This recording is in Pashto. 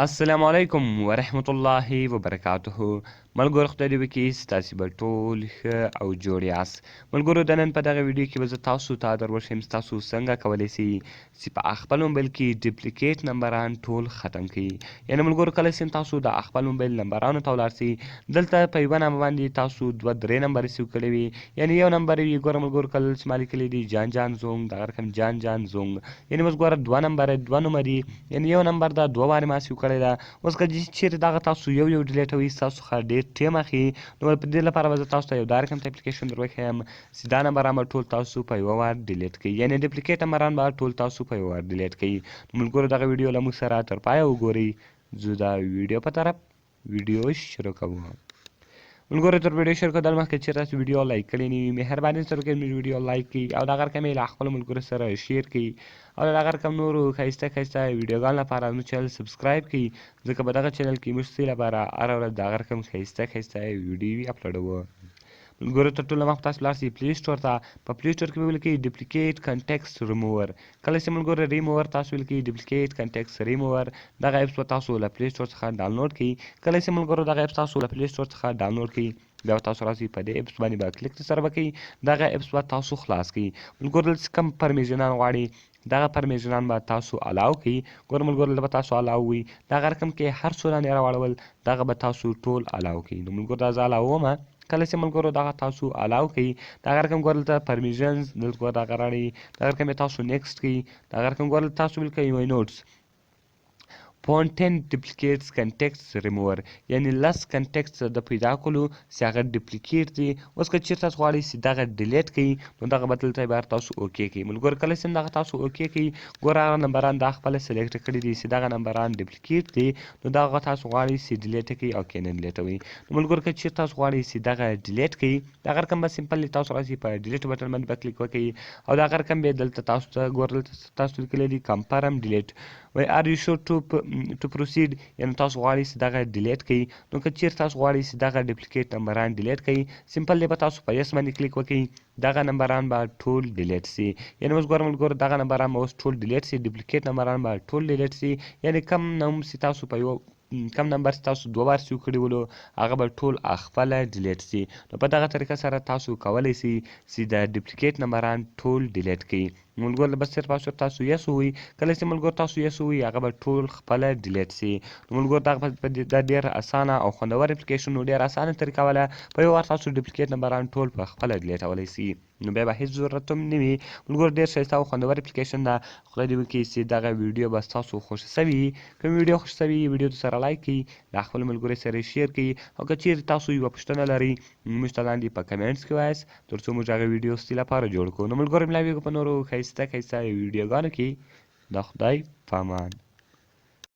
السلام علیکم ورحمت الله وبرکاته. ملګرو خدای دې وکړي ستاسې به ټول ښه او جوړ یاست. ملګرو د نن په دغه ویډیو کې به زه تاسو ته در وښیم تاسو څنګه کولی سئ چې په خپل موبایل کې ډپلیکیټ نمبران ټول ختم کړئ. یعنې ملګرو کله چې تاسو د خپل موبایل نمبرانو ته ولاړ سئ، دلته په یوه نمبر باندې تاسو دوه درې نمبرې سیو کړی وي، یعنې یو نمبر وي ګوره ملګرو کله چې ما لیکلی دی جان جان زونګ، دغه رقم جان جان زونګ، یعنې اوس ګوره دوه نمبره دوه نومرې، یعنې یو نمبر ده دوه وارې ما سیو کړی ده. اوس که چیرې دغه تاسو یو ډیلیټوئ ستاسو څخه ډېر ټیم اخلي، نو په دې لپاره به زه تاسو ته یو دا رقم ته اپلیکیشن در وښیم چې دا نمبران به ټول تاسو په یوه وار ډیلیټ کړئ، یعنې ډپلیکیټ نمبران به ټول تاسو په یوه وار ډیلیټ کړئ. نو ملګرو دغه ویډیو له موږ سره تر پایه وګورئ. ځو د ویډیو په طرف ویډیو شروع کوو. ملګرو تر ویډیو شروع کېدل مخکې چېرې تاسو ویډیو لایک کړې نه وي، مهرباني سره وکړئ زموږ ویډیو لایک کړئ او دغه رقم یې له خپلو ملګرو سره شیر کړئ او د دغه رقم نورو ښایسته ویډیوګانو لپاره زموږ چینل سبسکرایب کړئ، ځکه په دغه چینل کې موږ ستاسې لپاره هره ورځ دغه رقم ښایسته ویډیوې اپلوډوو. ملګرو تر ټولو مخکې تاسو لاړ شئ پلی سټور ته. په پلی سټور کې به ولیکئ ډپلیکیټ کنټیکټس ریموور. کله چې ملګرو ریموور تاسو ولیکئ ډپلیکیټ کنټیکټس ریموور، دغه ایپس به تاسو له پلی سټور څخه ډاونلوډ کړئ. کله چې ملګرو دغه ایپس تاسو له پلی سټور څخه ډاونلوډ کړئ، بیا به تاسو راشئ په دې ایپس باندې به کلیک سره به کوئ، دغه ایپس به تاسو خلاص کړئ. ملګرو دلته کوم پرمیشنان غواړي دغه پرمیشنان به تاسو الاو کړئ. ګوره ملګرو دلته به تاسو الاو وي، دغه رقم کې هر څو لاندې راواړول دغه به تاسو ټول الاو کړئ. نو ملګرو دا زه الاومه. کله چې ملګرو دغه تاسو الاو کړئ، دغه رقم ګوره دلته پرمیشنز دلته دغه راړئ، دغه رقم یې تاسو نیکسټ کړئ، دغه رقم ګوره تاسو ولیکئ مای نوټس فونټین ډپلیکیټس کنټیکټس ریموور، یعنې لس کنټیکټس د پیدا کولو چې هغه ډپلیکیټ دي. اوس که چېرته تاسو غواړئ چې دغه ډیلیټ کړئ، نو دغه به دلته بهر تاسو اوکې کړئ. ملګرو کله چې دغه تاسو اوکې کړئ، ګوره هغه نمبران دا خپله سلیکټ کړي دي چې دغه نمبران ډپلیکیټ دي، نو دغه تاسو غواړئ چې ډیلیټ کړئ او که نه ډیلیټوئ. نو ملګرو که چېرته تاسو غواړئ چې دغه ډیلیټ کړئ، دغه رقم به سمپلي تاسو راشئ په ډیلیټ بټن باندې به کلیک وکړئ او دغه رقم به دلته تاسو ته ګوره دلته تاسو لیکلی دي کنفرم ډیلیټ، وایي آر یو شور ټو پروسیډ، یعنې تاسو غواړئ چې دغه ډیلیټ کړئ. نو که چېرته تاسو غواړئ چې دغه ډپلیکیټ نمبران ډیلیټ کړئ، سمپللی به تاسو په یس باندې کلیک وکړئ، دغه نمبران به ټول ډیلیټ سي. یعنې اوس ګوره ملګرو دغه نمبران به اوس ټول ډیلیټ سي، ډپلیکیټ نمبران به ټول ډیلیټ سي. یعنې کم نمبر چې تاسو دوه وار سیو کړي ولو هغه به ټول خپله ډیلیټ سي. نو په دغه طریقه سره تاسو کولی سئ چې د ډپلیکیټ نمبران ټول ډیلیټ کړئ. ملګرو بس صرف او صرف تاسو یس ووایئ، کله چې ملګرو تاسو یس ووایئ هغه به ټول خپله ډیلیټ سي. نو ملګرو دا ډېر اسانه او خوندور اپلیکیشن و، ډېر اسانه طریقه وله، په یو وار تاسو ډپلیکیټ نمبران ټول په خپله ډیلیټولی سئ، نو بیا به هېڅ ضرورت هم نه وي. ملګرو ډېر ښایسته او خوندور اپلیکیشن ده. خدای دې وکړي چې دغه ویډیو به ستاسو خوښه سوې وي. که ویډیو خوښه سوې وي ویډیو سره لایک کړئ، له خپلو ملګرو سره یې شیر کړئ او که چیرې تاسو یوه پوښتنه لرئ موږ ته لاندې په کمنټس کې وایاست، تر څو موږ هغه ویډیو ستاسې لپاره جوړ کړو. نو ملګرو ملاویږو په نورو ښایسته ویډیوګانو کې. د خدای په امان.